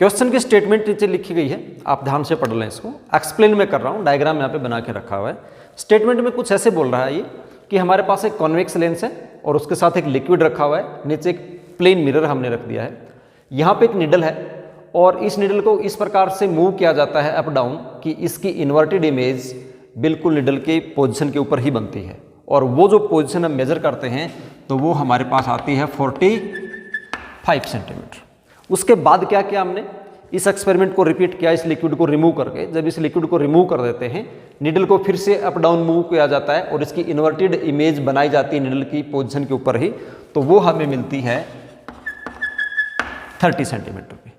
Question की statement नीचे लिखी गई है, आप ध्यान से पढ़ लें इसको। एक्सप्लेन में कर रहा हूँ, डायग्राम यहाँ पे बना के रखा हुआ है। स्टेटमेंट में कुछ ऐसे बोल रहा है ये कि हमारे पास एक कॉन्वेक्स लेंस है और उसके साथ एक लिक्विड रखा हुआ है, नीचे एक प्लेन मिरर हमने रख दिया है, यहाँ पे एक निडल है और इस निडल को इस प्रकार से मूव किया जाता है अप डाउन कि इसकी इन्वर्टेड इमेज बिल्कुल निडल के पोजीशन के ऊपर ही बनती है। और वो जो पोजीशन हम मेजर करते हैं तो वो हमारे पास आती है 45 सेंटीमीटर। उसके बाद क्या किया हमने, इस एक्सपेरिमेंट को रिपीट किया, इस लिक्विड को रिमूव करके। जब इस लिक्विड को रिमूव कर देते हैं, निडल को फिर से अप डाउन मूव किया जाता है और इसकी इन्वर्टेड इमेज बनाई जाती है निडल की पोजीशन के ऊपर ही, तो वो हमें मिलती है 30 सेंटीमीटर की।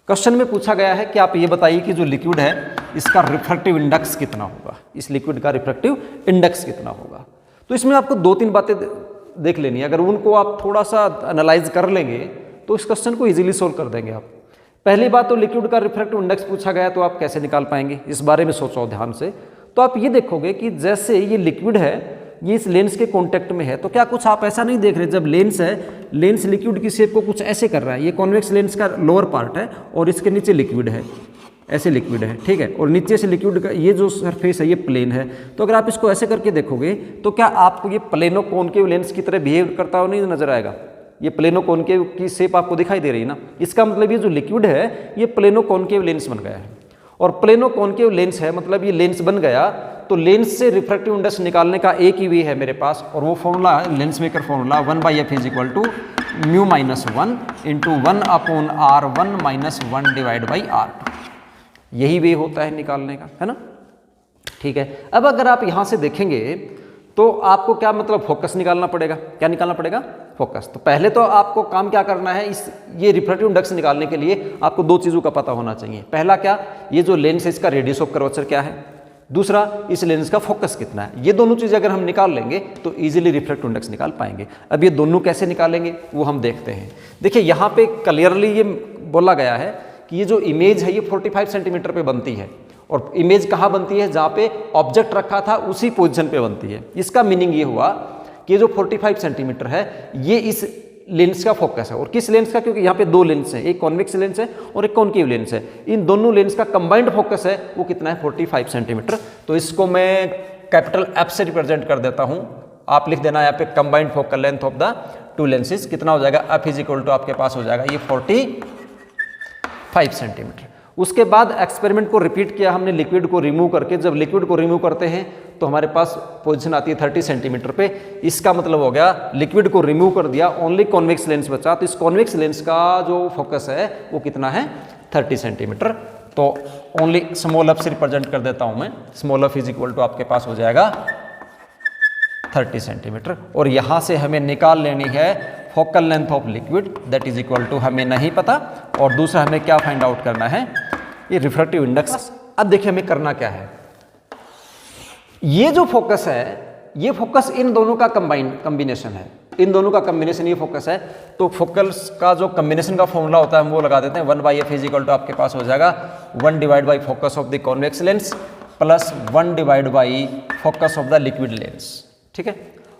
क्वेश्चन में पूछा गया है कि आप ये बताइए कि जो लिक्विड है इसका रिफ्रैक्टिव इंडेक्स कितना होगा, इस लिक्विड का रिफ्रैक्टिव इंडेक्स कितना होगा। तो इसमें आपको 2-3 बातें देख लेनी है, अगर उनको आप थोड़ा सा एनालाइज कर लेंगे तो इस क्वेश्चन को इजीली सोल्व कर देंगे आप। पहली बात तो लिक्विड का रिफ्रैक्टिव इंडेक्स पूछा गया तो आप कैसे निकाल पाएंगे, इस बारे में सोचो ध्यान से। तो आप ये देखोगे कि जैसे ये लिक्विड है, ये इस लेंस के कांटेक्ट में है, तो क्या कुछ आप ऐसा नहीं देख रहे, जब लेंस है, लेंस लिक्विड की शेप को कुछ ऐसे कर रहा है, ये कॉन्वेक्स लेंस का लोअर पार्ट है और इसके नीचे लिक्विड है, ऐसे लिक्विड है, ठीक है, और नीचे से लिक्विड का ये जो सरफेस है ये प्लेन है। तो अगर आप इसको ऐसे करके देखोगे तो क्या आपको ये प्लेनो कॉनकेव लेंस की तरह बिहेव करता हुआ नहीं नजर आएगा, ये प्लेनो कॉनकेव की शेप आपको दिखाई दे रही है ना। इसका मतलब ये जो लिक्विड है ये प्लेनो कॉनकेव लेंस बन गया है, और प्लेनो कॉनकेव लेंस है मतलब ये लेंस बन गया, तो लेंस से रिफ्रैक्टिव इंडेक्स निकालने का एक ही वे है मेरे पास, और वो फॉर्मूला है lens maker formula 1/f = μ-1 × 1/r1 - 1 / r2। यही वे होता है निकालने का, है ना, ठीक है। अब अगर आप यहाँ से देखेंगे तो आपको क्या मतलब फोकस निकालना पड़ेगा, क्या निकालना पड़ेगा, फोकस। तो पहले तो आपको काम क्या करना है, ये रिफ्रैक्टिव इंडेक्स निकालने के लिए आपको 2 चीज़ों का पता होना चाहिए। पहला क्या, ये जो लेंस है इसका रेडियस ऑफ कर्वेचर क्या है, दूसरा इस लेंस का फोकस कितना है। ये दोनों चीज़ें अगर हम निकाल लेंगे तो इजीली रिफ्रैक्टिव इंडेक्स निकाल पाएंगे। अब ये दोनों कैसे निकालेंगे वो हम देखते हैं। देखिए यहाँ पे क्लियरली ये बोला गया है कि ये जो इमेज है ये 45 सेंटीमीटर पे बनती है, और इमेज कहाँ बनती है, जहाँ पे ऑब्जेक्ट रखा था उसी पोजीशन पे बनती है। इसका मीनिंग ये हुआ कि जो 45 सेंटीमीटर है ये इस लेंस का फोकस है। और किस लेंस का, क्योंकि यहाँ पे 2 लेंस है, एक कॉन्वेक्स लेंस है और एक कॉनकेव लेंस है, इन दोनों लेंस का कंबाइंड फोकस है वो कितना है, 45 सेंटीमीटर। तो इसको मैं कैपिटल F से रिप्रेजेंट कर देता हूँ, आप लिख देना यहाँ पे combined focal length of the 2 lenses कितना हो जाएगा, F = आपके पास हो जाएगा ये 45 सेंटीमीटर। उसके बाद एक्सपेरिमेंट को रिपीट किया हमने लिक्विड को रिमूव करके। जब लिक्विड को रिमूव करते हैं तो हमारे पास पोजीशन आती है 30 सेंटीमीटर पे। इसका मतलब हो गया लिक्विड को रिमूव कर दिया, ओनली कॉन्वेक्स लेंस बचा, तो इस कॉन्वेक्स लेंस का जो फोकस है वो कितना है, 30 सेंटीमीटर। तो ओनली स्मॉल f से रिप्रेजेंट कर देता हूं मैं, स्मॉल f = आपके पास हो जाएगा 30 सेंटीमीटर। और यहां से हमें निकाल लेनी है focal length of liquid, that is equal to हमें नहीं पता, और दूसरा हमें क्या फाइंड आउट करना है, ये रिफ्रैक्टिव इंडेक्स। अब देखिए हमें करना क्या है, ये जो फोकस है ये फोकस इन दोनों का कॉम्बिनेशन है, इन दोनों का कॉम्बिनेशन ये फोकस है। तो फोकल्स का जो कॉम्बिनेशन का फॉर्मूला होता है हम वो लगा देते हैं, 1/f = आपके पास हो जाएगा 1 / focus of the convex lens plus 1 / focus of the liquid lens, ठीक है।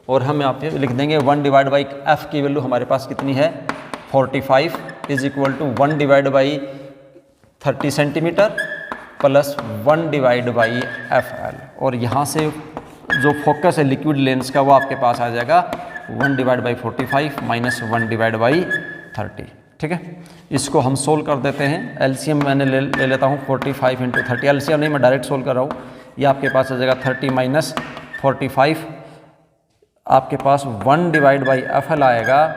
और हम यहाँ पे लिख देंगे 1/f की वैल्यू हमारे पास कितनी है, 45 = 1 / 30 सेंटीमीटर प्लस 1 / fl। और यहाँ से जो फोकस है लिक्विड लेंस का वो आपके पास आ जाएगा 1 / 45 - 1 / 30, ठीक है। इसको हम सोल्व कर देते हैं, एलसीएम मैंने ले लेता हूँ 45 × 30, एलसीएम नहीं मैं डायरेक्ट सोल्व कर रहा हूँ। ये आपके पास आ जाएगा 30 - 45, आपके पास 1 / fl आएगा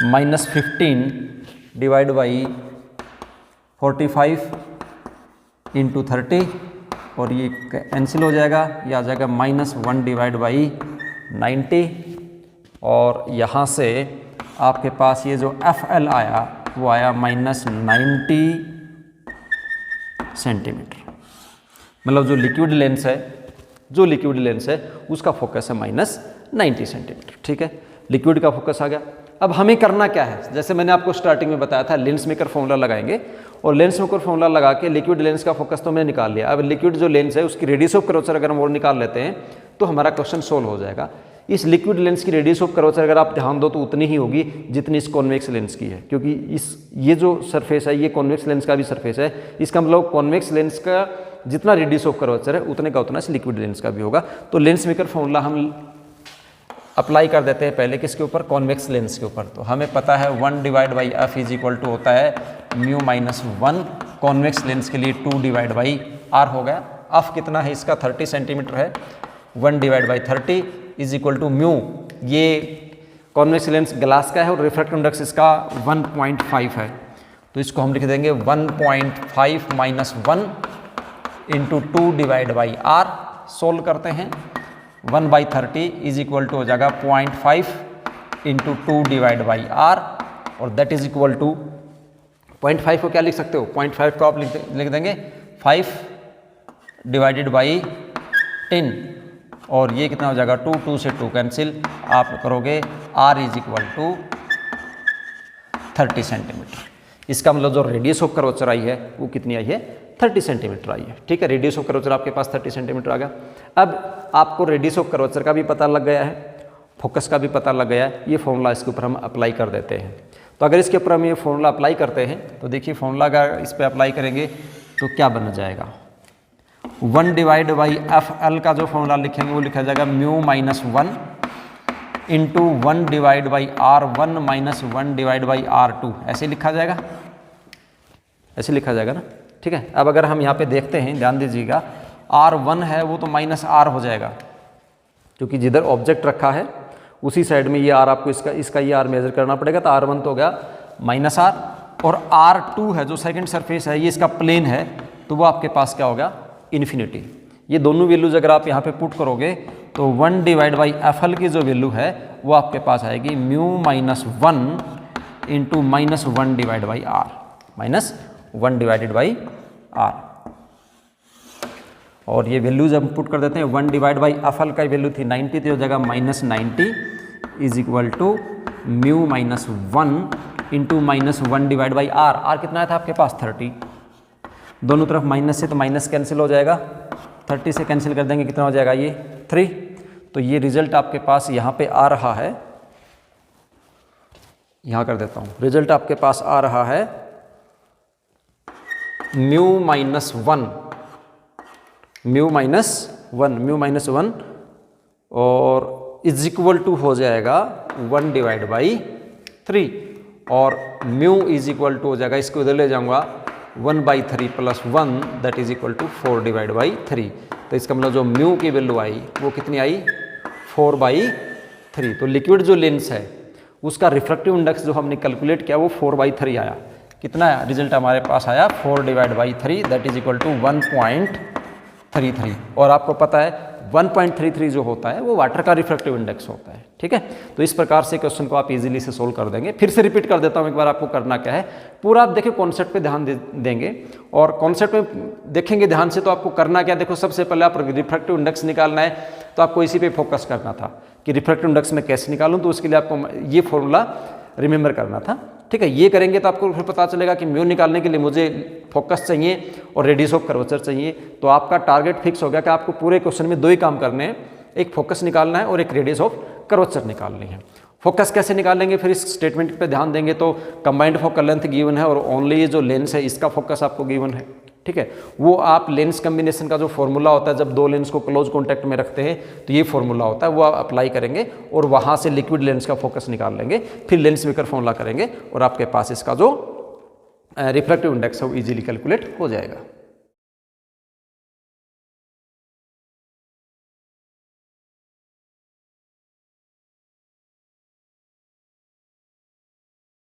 -15 / 45 × 30, और ये कैंसिल हो जाएगा, ये आ जाएगा -1 / 90, और यहाँ से आपके पास ये जो fl आया वो आया -90 सेंटीमीटर। मतलब जो लिक्विड लेंस है उसका फोकस है -90 सेंटीमीटर, ठीक है। लिक्विड का फोकस आ गया। अब हमें करना क्या है, जैसे मैंने आपको स्टार्टिंग में बताया था लेंस मेकर फॉर्मूला लगाएंगे, और लेंस मेकर फॉर्मूला लगा के लिक्विड लेंस का फोकस तो मैंने निकाल लिया। अब लिक्विड जो लेंस है उसकी रेडियस ऑफ कर्वेचर अगर हम वो निकाल लेते हैं तो हमारा क्वेश्चन सोल्व हो जाएगा। इस लिक्विड लेंस की रेडियस ऑफ कर्वेचर अगर आप ध्यान दो तो उतनी ही होगी जितनी इस कॉन्वेक्स लेंस की है, क्योंकि ये जो सरफेस है ये कॉन्वेक्स लेंस का भी सरफेस है। इसका मतलब कॉन्वेक्स लेंस का जितना रेडियस ऑफ कर्वेचर है उतने का उतना इस लिक्विड लेंस का भी होगा। तो लेंस मेकर फॉर्मूला हम अप्लाई कर देते हैं पहले किसके ऊपर, कॉन्वेक्स लेंस के ऊपर। तो हमें पता है 1/f इज इक्वल टू होता है म्यू माइनस 1, कॉन्वेक्स लेंस के लिए 2/r हो गया। एफ कितना है इसका 30 सेंटीमीटर है, 1/30 इज इक्वल टू म्यू, ये कॉन्वेक्स लेंस ग्लास का है और रिफ्रैक्टिव इंडेक्स इसका 1.5 है। तो इसको हम लिख देंगे 1.5 माइनस 1 इंटू 2/r। सोल्व करते हैं 1/30 इज इक्वल टू हो जाएगा 0.5 इंटू 2/r और दैट इज इक्वल टू 0.5 को क्या लिख सकते हो, 0.5 को आप लिख देंगे 5/10 और ये कितना हो जाएगा 2 से 2 कैंसिल, आप करोगे r is equal to 30 centimetre. इसका मतलब जो रेडियस ऑफ कर्वेचर आई है वो कितनी आई है, 30 सेंटीमीटर आई है। ठीक है, रेडियस ऑफ कर्वेचर आपके पास 30 सेंटीमीटर आ गया। अब आपको रेडियस ऑफ कर्वेचर का भी पता लग गया है, फोकस का भी पता लग गया है। ये फॉर्मूला इसके ऊपर हम अप्लाई कर देते हैं। तो अगर इसके ऊपर हम ये फॉर्मूला अप्लाई करते हैं तो देखिए फॉर्मूला अगर इस पर अप्लाई करेंगे तो क्या बन जाएगा, 1/f(l) का जो फॉर्मूला लिखेंगे वो लिखा जाएगा mu minus 1 into 1/r1 minus 1/r2, ऐसे लिखा जाएगा, ऐसे लिखा जाएगा ना। ठीक है, अब अगर हम यहाँ पे देखते हैं, ध्यान दीजिएगा, r1 है वो तो माइनस r हो जाएगा, क्योंकि जिधर ऑब्जेक्ट रखा है उसी साइड में ये r आपको इसका ये r मेजर करना पड़ेगा। तो r1 तो हो गया माइनस r और r2 है जो सेकंड सरफेस है ये इसका प्लेन है, तो वो आपके पास क्या होगा, इन्फिनिटी। ये दोनों वैल्यूज अगर आप यहाँ पे पुट करोगे तो 1/fl की जो वैल्यू है वो आपके पास आएगी mu minus 1 into minus 1/r, minus 1/r। और ये वैल्यूज हम पुट कर देते हैं, 1/fl का वैल्यू थी 90, तो हो जाएगा minus 90 is equal to mu minus 1 into minus 1/r। r कितना था आपके पास 30, दोनों तरफ माइनस से तो माइनस कैंसिल हो जाएगा, 30 से कैंसिल कर देंगे कितना हो जाएगा ये 3। तो ये रिजल्ट आपके पास यहाँ पे आ रहा है, यहाँ कर देता हूँ, रिजल्ट आपके पास आ रहा है म्यू माइनस 1 और इज इक्वल टू हो जाएगा 1/3 और म्यू इज इक्वल टू हो जाएगा, इसको इधर ले जाऊंगा 1/3 plus 1 that is equal to 4/3। तो इसका मतलब जो म्यू की वैल्यू आई वो कितनी आई, 4/3। तो लिक्विड जो लेंस है उसका रिफ्रैक्टिव इंडेक्स जो हमने कैलकुलेट किया वो 4/3 आया। कितना आया रिजल्ट हमारे पास आया 4/3 दैट इज इक्वल टू 1.33। और आपको पता है 1.33 जो होता है वो वाटर का रिफ्रैक्टिव इंडेक्स होता है। ठीक है, तो इस प्रकार से क्वेश्चन को आप इजीली से सोल्व कर देंगे। फिर से रिपीट कर देता हूँ एक बार, आपको करना क्या है, पूरा आप देखिए कॉन्सेप्ट पे ध्यान देंगे और कॉन्सेप्ट में देखेंगे ध्यान से, तो आपको करना क्या, देखो सबसे पहले आप रिफ्रैक्टिव इंडेक्स निकालना है, तो आपको इसी पे फोकस करना था कि रिफ्रैक्टिव इंडेक्स में कैसे निकालूं। तो उसके लिए आपको ये फॉर्मूला रिमेंबर करना था। ठीक है, ये करेंगे तो आपको फिर पता चलेगा कि म्यू निकालने के लिए मुझे फोकस चाहिए और रेडियस ऑफ कर्वेचर चाहिए। तो आपका टारगेट फिक्स हो गया कि आपको पूरे क्वेश्चन में दो ही काम करने हैं, एक फोकस निकालना है और एक रेडियस ऑफ कर्वेचर निकालनी है। फोकस कैसे निकालेंगे, फिर इस स्टेटमेंट पे ध्यान देंगे तो कंबाइंड फोकल लेंथ गिवन है और ओनली ये जो लेंस है इसका फोकस आपको गिवन है। ठीक है, वो आप लेंस कम्बिनेशन का जो फॉर्मूला होता है जब दो लेंस को क्लोज कॉन्टैक्ट में रखते हैं तो ये फॉर्मूला होता है, वो आप अप्लाई करेंगे और वहाँ से लिक्विड लेंस का फोकस निकाल लेंगे, फिर लेंस मेकर फॉर्मूला करेंगे और आपके पास इसका जो रिफ्रैक्टिव इंडेक्स है वो ईजिली कैलकुलेट हो जाएगा।